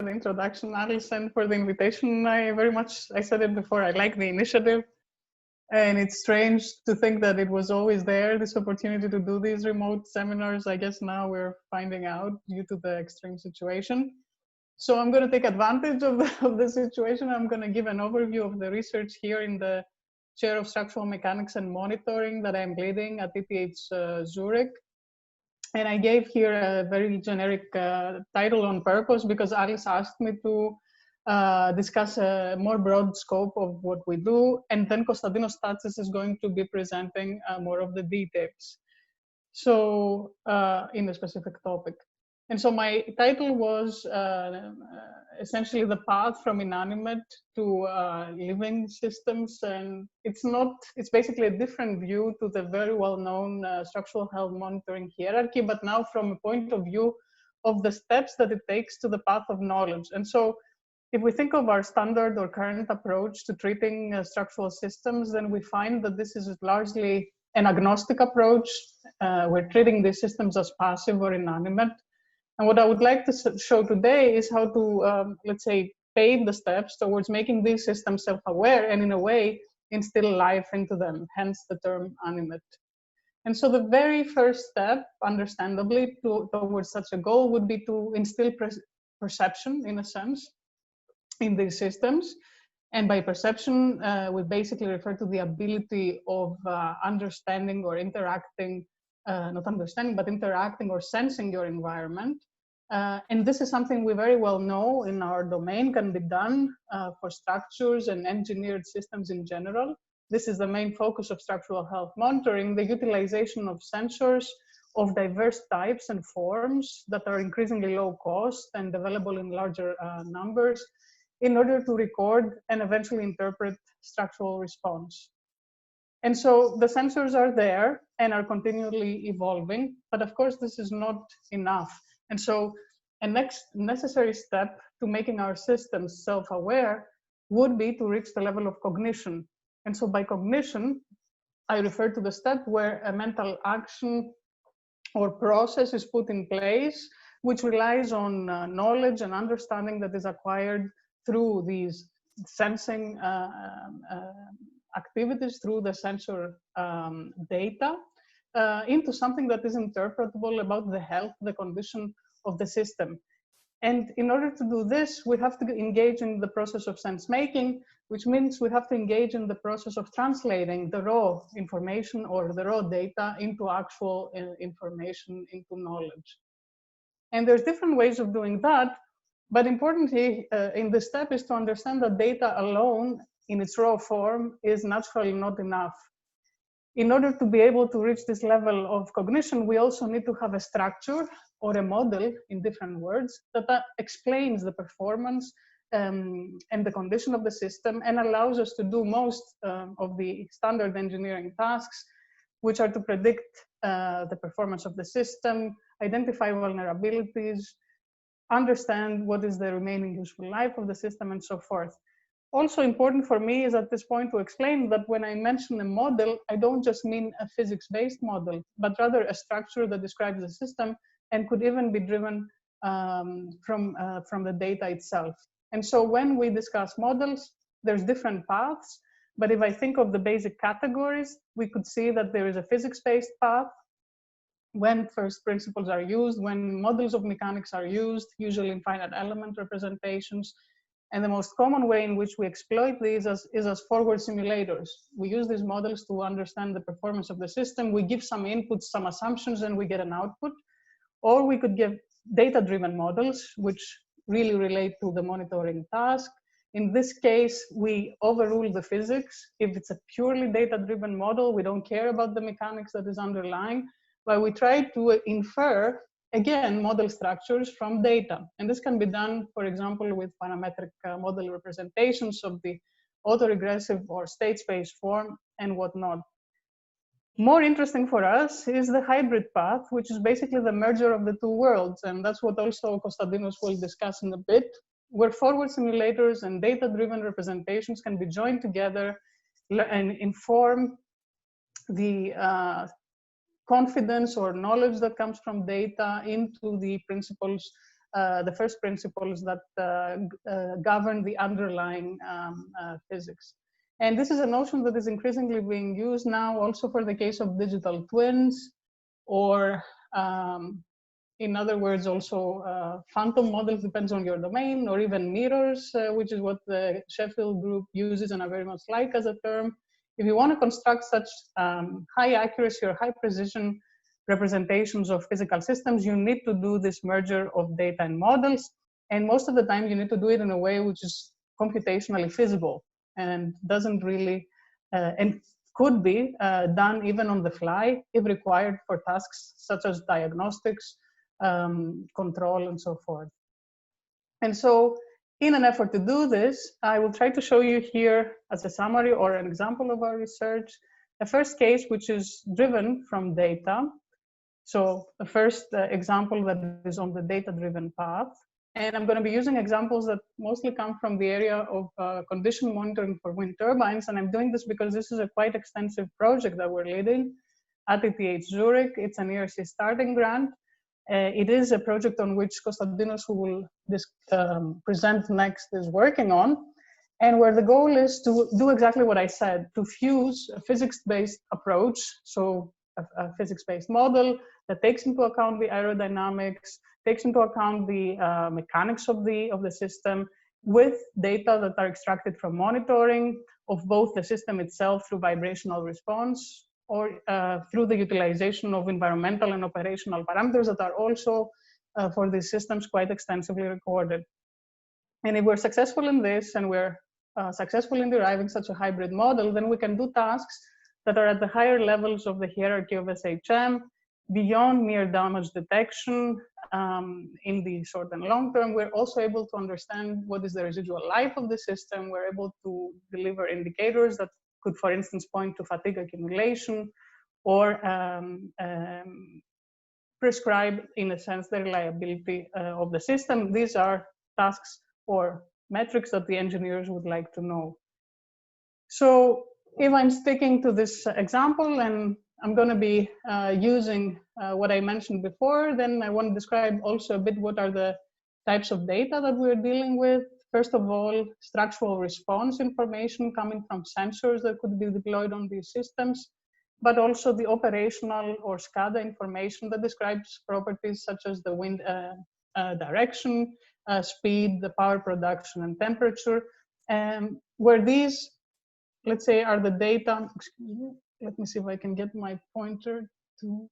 the introduction, Alice, and for the invitation. I said it before, I like the initiative. And it's strange to think that it was always there, this opportunity to do these remote seminars. I guess now we're finding out due to the extreme situation. So I'm going to take advantage of the situation. I'm going to give an overview of the research here in the Chair of Structural Mechanics and Monitoring that I'm leading at ETH Zurich. And I gave here a very generic title on purpose because Alice asked me to discuss a more broad scope of what we do. And then Konstantinos Chatzi is going to be presenting more of the details. So in a specific topic. And so my title was essentially the path from inanimate to living systems. And it's basically a different view to the very well-known structural health monitoring hierarchy, but now from a point of view of the steps that it takes to the path of knowledge. And so if we think of our standard or current approach to treating structural systems, then we find that this is largely an agnostic approach. We're treating these systems as passive or inanimate. And what I would like to show today is how to, let's say, pave the steps towards making these systems self-aware and in a way instill life into them, hence the term animate. And so the very first step, understandably, towards such a goal would be to instill perception, in a sense, in these systems. And by perception, we basically refer to the ability of understanding or interacting, not understanding, but interacting or sensing your environment. And this is something we very well know in our domain can be done for structures and engineered systems in general. This is the main focus of structural health monitoring, the utilization of sensors of diverse types and forms that are increasingly low cost and available in larger numbers in order to record and eventually interpret structural response. And so the sensors are there and are continually evolving, but of course this is not enough. And so a next necessary step to making our systems self-aware would be to reach the level of cognition. And so by cognition, I refer to the step where a mental action or process is put in place, which relies on knowledge and understanding that is acquired through these sensing activities, through the sensor data, into something that is interpretable about the health, the condition of the system. And in order to do this, we have to engage in the process of sense making, which means we have to engage in the process of translating the raw information or the raw data into actual information, into knowledge. And there's different ways of doing that, but importantly in this step is to understand that data alone in its raw form is naturally not enough. In order to be able to reach this level of cognition, we also need to have a structure or a model, in different words, that explains the performance and the condition of the system and allows us to do most of the standard engineering tasks, which are to predict the performance of the system, identify vulnerabilities, understand what is the remaining useful life of the system, and so forth. Also important for me is at this point to explain that when I mention a model, I don't just mean a physics-based model, but rather a structure that describes the system and could even be driven from the data itself. And so when we discuss models, there's different paths, but if I think of the basic categories, we could see that there is a physics-based path, when first principles are used, when models of mechanics are used, usually in finite element representations. And the most common way in which we exploit these is as forward simulators. We use these models to understand the performance of the system. We give some inputs, some assumptions, and we get an output. Or we could give data-driven models, which really relate to the monitoring task. In this case, we overrule the physics. If it's a purely data-driven model, we don't care about the mechanics that is underlying, but we try to infer, again, model structures from data. And this can be done, for example, with parametric model representations of the autoregressive or state space form and whatnot. More interesting for us is the hybrid path, which is basically the merger of the two worlds. And that's what also Konstantinos will discuss in a bit, where forward simulators and data-driven representations can be joined together and inform the confidence or knowledge that comes from data into the principles the first principles that govern the underlying physics. And this is a notion that is increasingly being used now also for the case of digital twins, or in other words, also phantom models, depends on your domain, or even mirrors, which is what the Sheffield group uses and I very much like as a term. If you want to construct such high accuracy or high precision representations of physical systems, you need to do this merger of data and models. And most of the time, you need to do it in a way which is computationally feasible and doesn't really, and could be done even on the fly if required for tasks such as diagnostics, control, and so forth. And so in an effort to do this, I will try to show you here as a summary or an example of our research, a first case which is driven from data. So the first example that is on the data-driven path. And I'm going to be using examples that mostly come from the area of condition monitoring for wind turbines. And I'm doing this because this is a quite extensive project that we're leading at ETH Zurich. It's an ERC starting grant. It is a project on which Konstantinos, who will present next, is working on, and where the goal is to do exactly what I said, to fuse a physics-based approach, so a physics-based model that takes into account the aerodynamics, takes into account the mechanics of the system, with data that are extracted from monitoring of both the system itself through vibrational response, or through the utilization of environmental and operational parameters that are also for these systems quite extensively recorded. And if we're successful in this, and we're successful in deriving such a hybrid model, then we can do tasks that are at the higher levels of the hierarchy of SHM, beyond mere damage detection in the short and long term. We're also able to understand what is the residual life of the system. We're able to deliver indicators that could, for instance, point to fatigue accumulation, or prescribe, in a sense, the reliability of the system. These are tasks or metrics that the engineers would like to know. So if I'm sticking to this example, and I'm going to be using what I mentioned before, then I want to describe also a bit what are the types of data that we're dealing with. First of all, structural response information coming from sensors that could be deployed on these systems, but also the operational or SCADA information that describes properties such as the wind direction, speed, the power production, and temperature, where these, let's say, are the data. Excuse me, let me see if I can get my pointer to.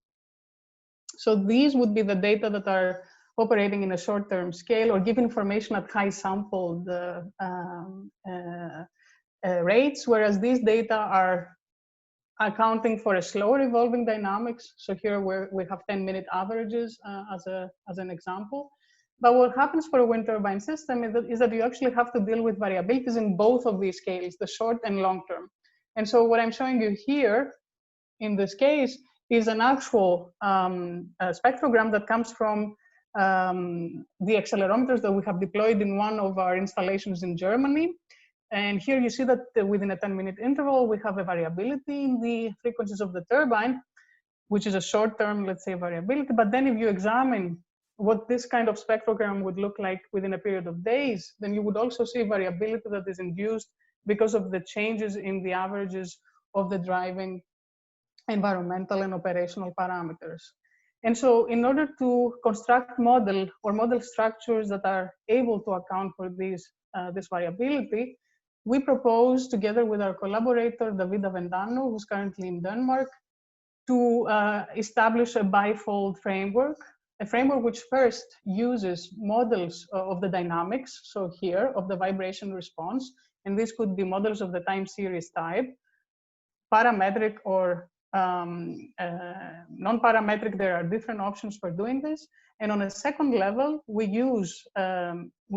So these would be the data that are operating in a short-term scale or give information at high sampled rates, whereas these data are accounting for a slower evolving dynamics. So here we have 10-minute averages as an example. But what happens for a wind turbine system is that you actually have to deal with variabilities in both of these scales, the short and long term. And so what I'm showing you here in this case is an actual spectrogram that comes from the accelerometers that we have deployed in one of our installations in Germany. And here you see that within a 10-minute interval, we have a variability in the frequencies of the turbine, which is a short-term, let's say, variability. But then if you examine what this kind of spectrogram would look like within a period of days, then you would also see variability that is induced because of the changes in the averages of the driving environmental and operational parameters. And so in order to construct model structures that are able to account for this variability, we propose, together with our collaborator, David Avendano, who's currently in Denmark, to establish a bifold framework, a framework which first uses models of the dynamics, so here, of the vibration response, and this could be models of the time series type, parametric or non-parametric. There are different options for doing this. And on a second level, we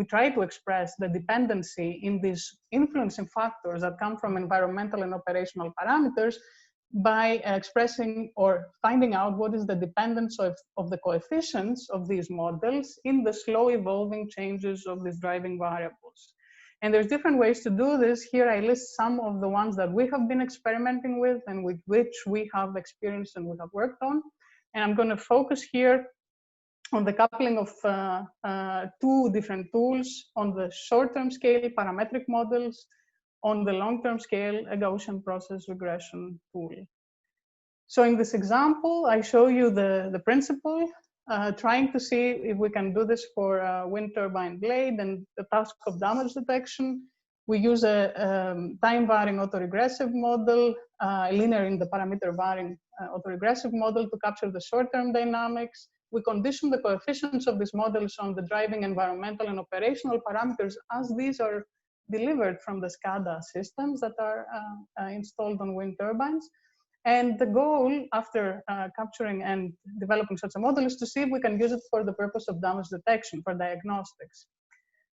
try to express the dependency in these influencing factors that come from environmental and operational parameters by expressing or finding out what is the dependence of the coefficients of these models in the slow evolving changes of these driving variables. And there's different ways to do this. Here I list some of the ones that we have been experimenting with and with which we have experienced and we have worked on. And I'm going to focus here on the coupling of two different tools. On the short-term scale, parametric models. On the long-term scale, a Gaussian process regression tool. So in this example, I show you the principle, trying to see if we can do this for a wind turbine blade and the task of damage detection. We use a time-varying autoregressive model, linear in the parameter-varying autoregressive model to capture the short-term dynamics. We condition the coefficients of these models on the driving, environmental, and operational parameters as these are delivered from the SCADA systems that are installed on wind turbines. And the goal after capturing and developing such a model is to see if we can use it for the purpose of damage detection, for diagnostics.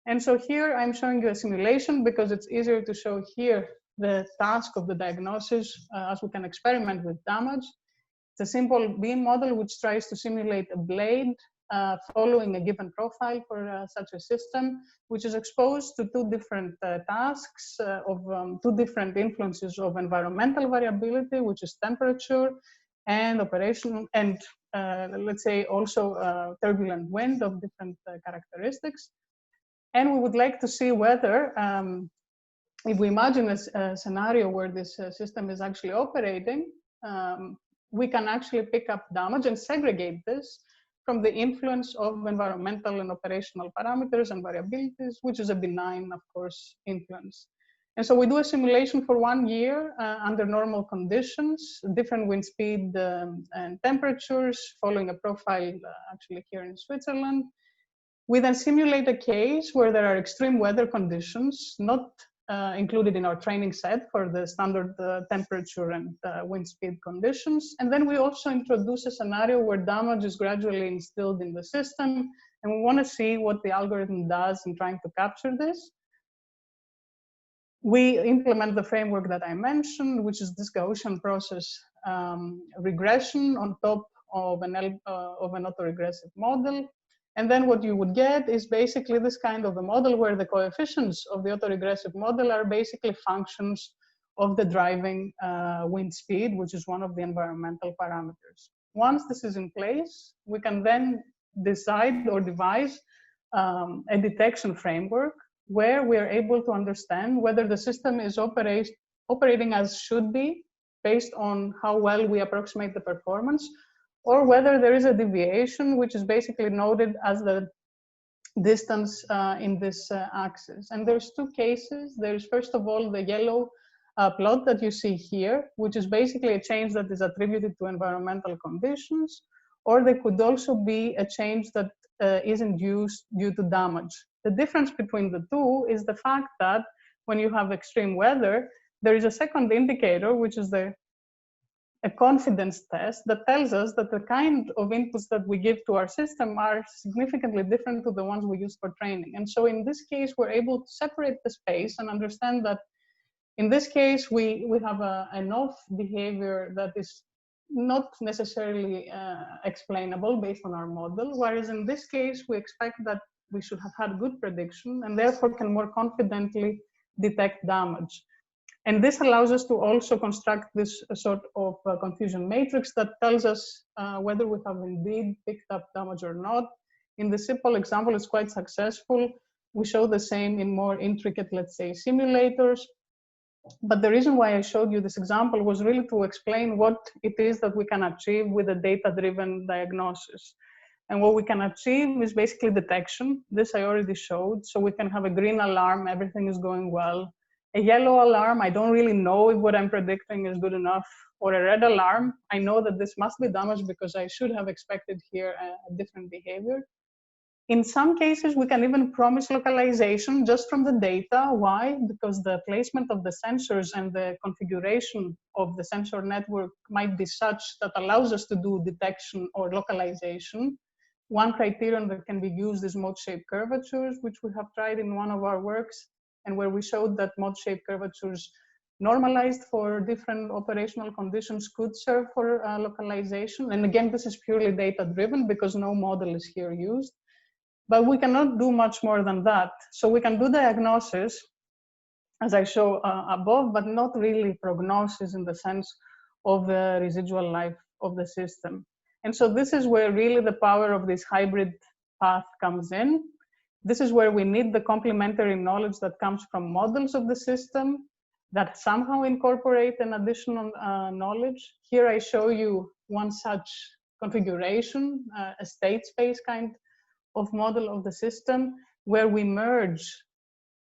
And so here I'm showing you a simulation because it's easier to show here the task of the diagnosis as we can experiment with damage. It's a simple beam model which tries to simulate a blade following a given profile for such a system, which is exposed to two different tasks of two different influences of environmental variability, which is temperature, and operation, and let's say also turbulent wind of different characteristics. And we would like to see whether, if we imagine a scenario where this system is actually operating, we can actually pick up damage and segregate this from the influence of environmental and operational parameters and variabilities, which is a benign, of course, influence. And so we do a simulation for 1 year under normal conditions, different wind speed and temperatures, following a profile actually here in Switzerland. We then simulate a case where there are extreme weather conditions, not included in our training set for the standard temperature and wind speed conditions. And then we also introduce a scenario where damage is gradually instilled in the system. And we want to see what the algorithm does in trying to capture this. We implement the framework that I mentioned, which is this Gaussian process regression on top of an autoregressive model. And then what you would get is basically this kind of a model where the coefficients of the autoregressive model are basically functions of the driving wind speed, which is one of the environmental parameters. Once this is in place, we can then decide or devise a detection framework where we are able to understand whether the system is operating as should be based on how well we approximate the performance, or whether there is a deviation, which is basically noted as the distance in this axis. And there's two cases. There's first of all the yellow plot that you see here, which is basically a change that is attributed to environmental conditions, or there could also be a change that is induced due to damage. The difference between the two is the fact that when you have extreme weather, there is a second indicator, which is a confidence test that tells us that the kind of inputs that we give to our system are significantly different to the ones we use for training. And so in this case, we're able to separate the space and understand that in this case, we have an off behavior that is not necessarily explainable based on our model, whereas in this case, we expect that we should have had good prediction and therefore can more confidently detect damage. And this allows us to also construct this sort of confusion matrix that tells us whether we have indeed picked up damage or not. In the simple example, it's quite successful. We show the same in more intricate, let's say, simulators. But the reason why I showed you this example was really to explain what it is that we can achieve with a data-driven diagnosis. And what we can achieve is basically detection. This I already showed. So we can have a green alarm, everything is going well. A yellow alarm, I don't really know if what I'm predicting is good enough. Or a red alarm, I know that this must be damaged because I should have expected here a different behavior. In some cases, we can even promise localization just from the data. Why? Because the placement of the sensors and the configuration of the sensor network might be such that allows us to do detection or localization. One criterion that can be used is mode-shaped curvatures, which we have tried in one of our works, and where we showed that mode-shaped curvatures normalized for different operational conditions could serve for localization. And again, this is purely data-driven because no model is here used. But we cannot do much more than that. So we can do diagnosis, as I show above, but not really prognosis in the sense of the residual life of the system. And so this is where really the power of this hybrid path comes in. This is where we need the complementary knowledge that comes from models of the system that somehow incorporate an additional knowledge. Here I show you one such configuration, a state space kind of model of the system, where we merge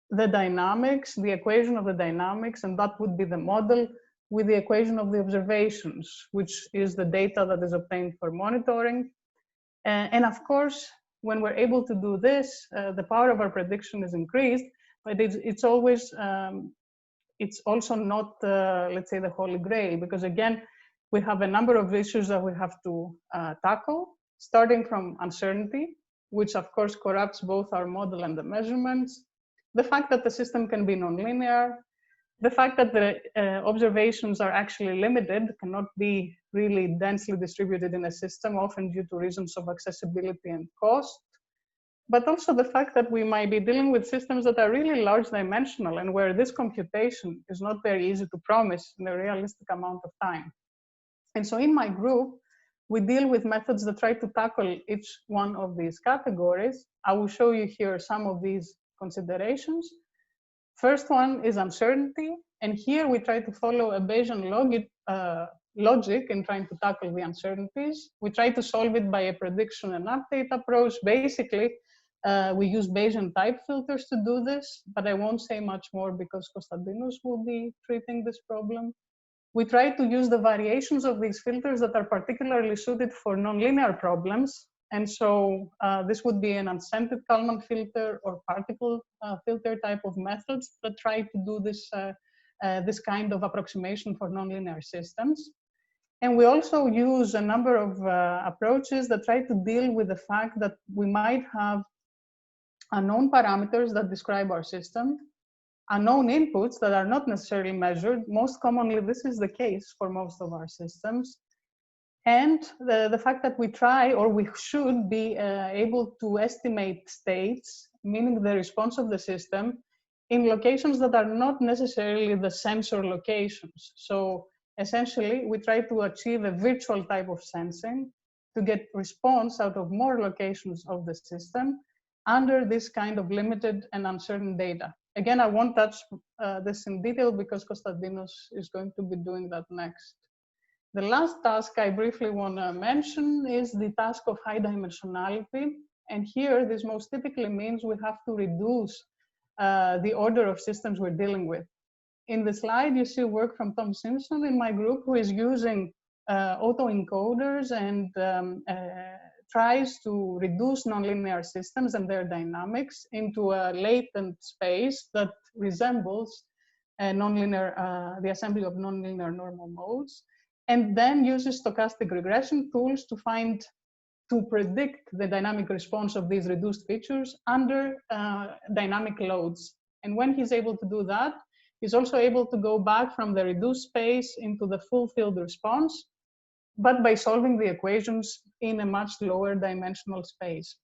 the dynamics, the equation of the dynamics, and that would be the model, with the equation of the observations, which is the data that is obtained for monitoring. And of course, when we're able to do this, the power of our prediction is increased, but it's always, it's also not, let's say, the holy grail, because again, we have a number of issues that we have to tackle, starting from uncertainty, which of course corrupts both our model and the measurements, the fact that the system can be nonlinear, the fact that the observations are actually limited, cannot be really densely distributed in a system, often due to reasons of accessibility and cost, but also the fact that we might be dealing with systems that are really large dimensional and where this computation is not very easy to promise in a realistic amount of time. And so in my group, we deal with methods that try to tackle each one of these categories. I will show you here some of these considerations. First one is uncertainty. And here we try to follow a Bayesian logic in trying to tackle the uncertainties. We try to solve it by a prediction and update approach. Basically, we use Bayesian type filters to do this, but I won't say much more because Konstantinos will be treating this problem. We try to use the variations of these filters that are particularly suited for nonlinear problems. And so this would be an unscented Kalman filter or particle filter type of methods that try to do this, this kind of approximation for nonlinear systems. And we also use a number of approaches that try to deal with the fact that we might have unknown parameters that describe our system, unknown inputs that are not necessarily measured. Most commonly, this is the case for most of our systems. And the fact that we try, or we should be able to estimate states, meaning the response of the system, in locations that are not necessarily the sensor locations. So essentially, we try to achieve a virtual type of sensing to get response out of more locations of the system under this kind of limited and uncertain data. Again, I won't touch this in detail because Konstantinos is going to be doing that next. The last task I briefly want to mention is the task of high dimensionality. And here, this most typically means we have to reduce the order of systems we're dealing with. In the slide, you see work from Tom Simpson in my group, who is using autoencoders and tries to reduce nonlinear systems and their dynamics into a latent space that resembles a nonlinear, the assembly of nonlinear normal modes, and then uses stochastic regression tools to predict the dynamic response of these reduced features under dynamic loads. And when he's able to do that, he's also able to go back from the reduced space into the full field response, but by solving the equations in a much lower dimensional space.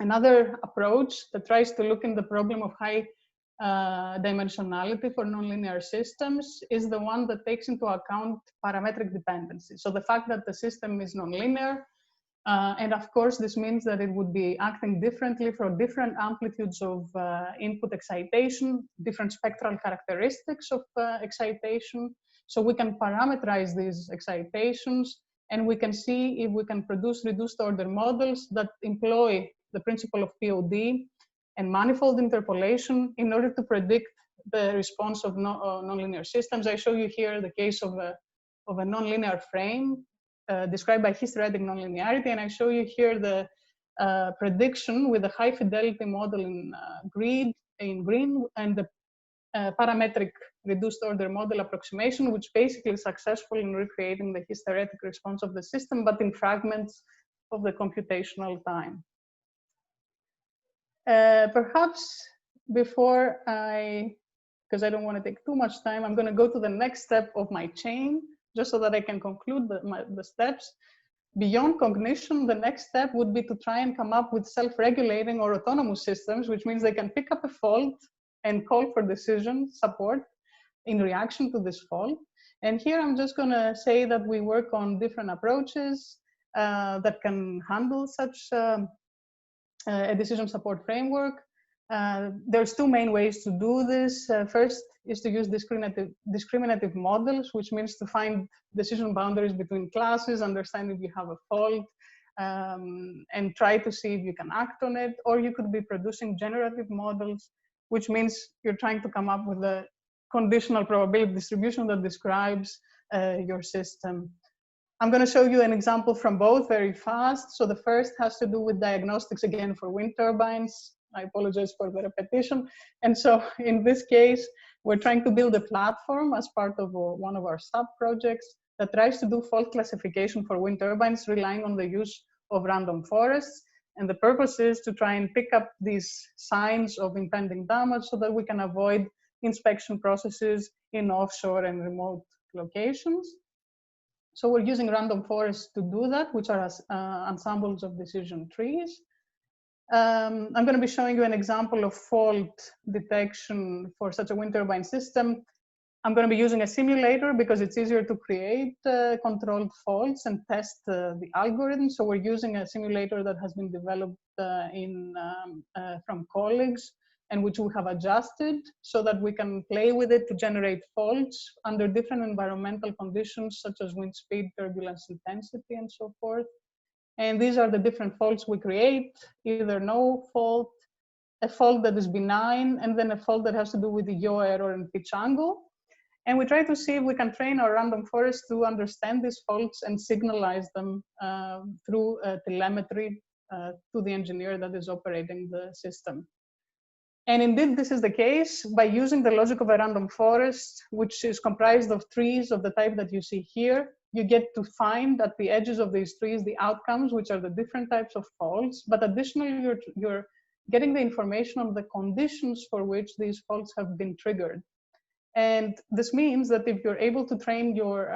Another approach that tries to look in the problem of high dimensionality for nonlinear systems is the one that takes into account parametric dependency. So the fact that the system is nonlinear, and of course, this means that it would be acting differently for different amplitudes of input excitation, different spectral characteristics of excitation. So we can parameterize these excitations, and we can see if we can produce reduced order models that employ the principle of POD and manifold interpolation in order to predict the response of nonlinear systems. I show you here the case of a nonlinear frame described by hysteretic nonlinearity, and I show you here the prediction with a high fidelity model in green and the parametric reduced order model approximation, which basically is successful in recreating the hysteretic response of the system, but in fragments of the computational time. Perhaps before because I don't want to take too much time, I'm going to go to the next step of my chain, just so that I can conclude the steps. Beyond cognition, the next step would be to try and come up with self-regulating or autonomous systems, which means they can pick up a fault and call for decision support in reaction to this fault. And here I'm just going to say that we work on different approaches. that can handle such a decision support framework. There's two main ways to do this. First is to use discriminative models, which means to find decision boundaries between classes, understand if you have a fault, and try to see if you can act on it. Or you could be producing generative models, which means you're trying to come up with a conditional probability distribution that describes your system. I'm going to show you an example from both very fast. So the first has to do with diagnostics, again, for wind turbines. I apologize for the repetition. And so in this case, we're trying to build a platform as part of one of our sub-projects that tries to do fault classification for wind turbines, relying on the use of random forests. And the purpose is to try and pick up these signs of impending damage so that we can avoid inspection processes in offshore and remote locations. So we're using random forests to do that, which are ensembles of decision trees. I'm going to be showing you an example of fault detection for such a wind turbine system. I'm going to be using a simulator because it's easier to create controlled faults and test the algorithm. So we're using a simulator that has been developed from colleagues, and which we have adjusted so that we can play with it to generate faults under different environmental conditions, such as wind speed, turbulence intensity, and so forth. And these are the different faults we create: either no fault, a fault that is benign, and then a fault that has to do with the yaw error and pitch angle. And we try to see if we can train our random forest to understand these faults and signalize them through telemetry to the engineer that is operating the system. And indeed, this is the case. By using the logic of a random forest, which is comprised of trees of the type that you see here, you get to find at the edges of these trees the outcomes, which are the different types of faults. But additionally, you're getting the information on the conditions for which these faults have been triggered. And this means that if you're able to train your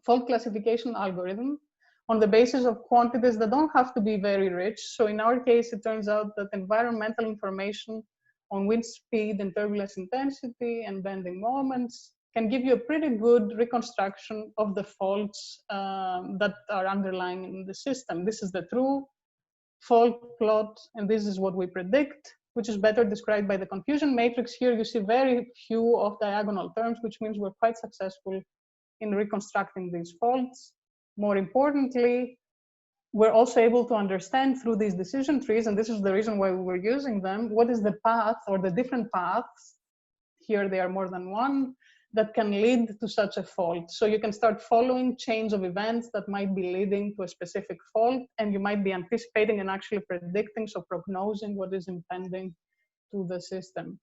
fault classification algorithm on the basis of quantities that don't have to be very rich. So in our case, it turns out that environmental information on wind speed and turbulence intensity and bending moments can give you a pretty good reconstruction of the faults that are underlying in the system. This is the true fault plot, and this is what we predict, which is better described by the confusion matrix. Here you see very few of diagonal terms, which means we're quite successful in reconstructing these faults. More importantly, we're also able to understand through these decision trees, and this is the reason why we were using them, what is the path or the different paths, here they are more than one, that can lead to such a fault. So you can start following chains of events that might be leading to a specific fault, and you might be anticipating and actually predicting, so prognosing what is impending to the system.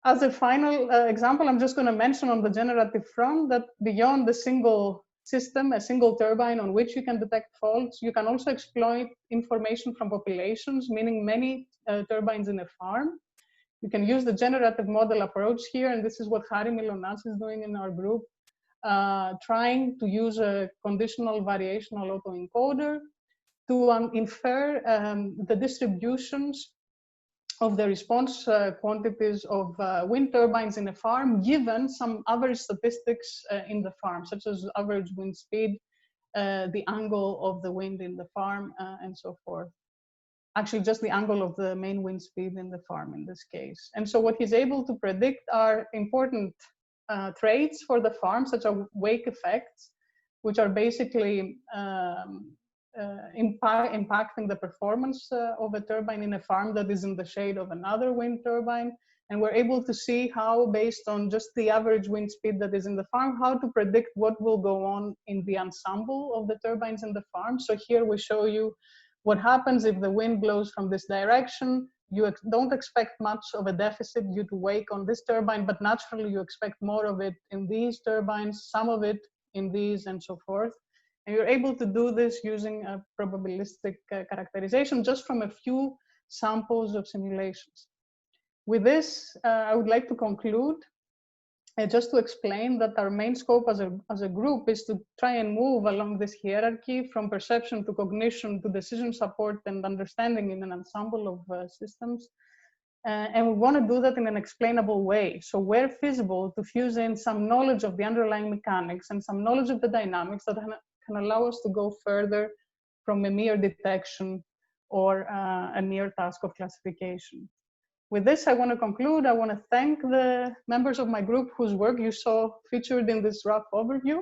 As a final example, I'm just going to mention on the generative front that beyond the single system, a single turbine on which you can detect faults, you can also exploit information from populations, meaning many turbines in a farm. You can use the generative model approach here, and this is what Harry Milonas is doing in our group, trying to use a conditional variational autoencoder to infer the distributions of the response quantities of wind turbines in a farm, given some average statistics in the farm, such as average wind speed, the angle of the wind in the farm, and so forth. Actually, just the angle of the main wind speed in the farm in this case. And so what he's able to predict are important traits for the farm, such as wake effects, which are basically impacting the performance of a turbine in a farm that is in the shade of another wind turbine. And we're able to see how, based on just the average wind speed that is in the farm, how to predict what will go on in the ensemble of the turbines in the farm. So here we show you what happens if the wind blows from this direction. You don't expect much of a deficit due to wake on this turbine, but naturally you expect more of it in these turbines, some of it in these, and so forth. And you're able to do this using a probabilistic characterization just from a few samples of simulations. With this, I would like to conclude just to explain that our main scope as a group is to try and move along this hierarchy from perception to cognition to decision support and understanding in an ensemble of systems. And we want to do that in an explainable way. So where feasible, to fuse in some knowledge of the underlying mechanics and some knowledge of the dynamics that can allow us to go further from a mere detection or a mere task of classification. With this, I want to conclude. I want to thank the members of my group whose work you saw featured in this rough overview,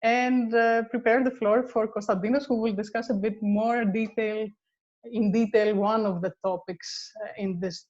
and prepare the floor for Konstantinos, who will discuss a bit more in detail one of the topics in this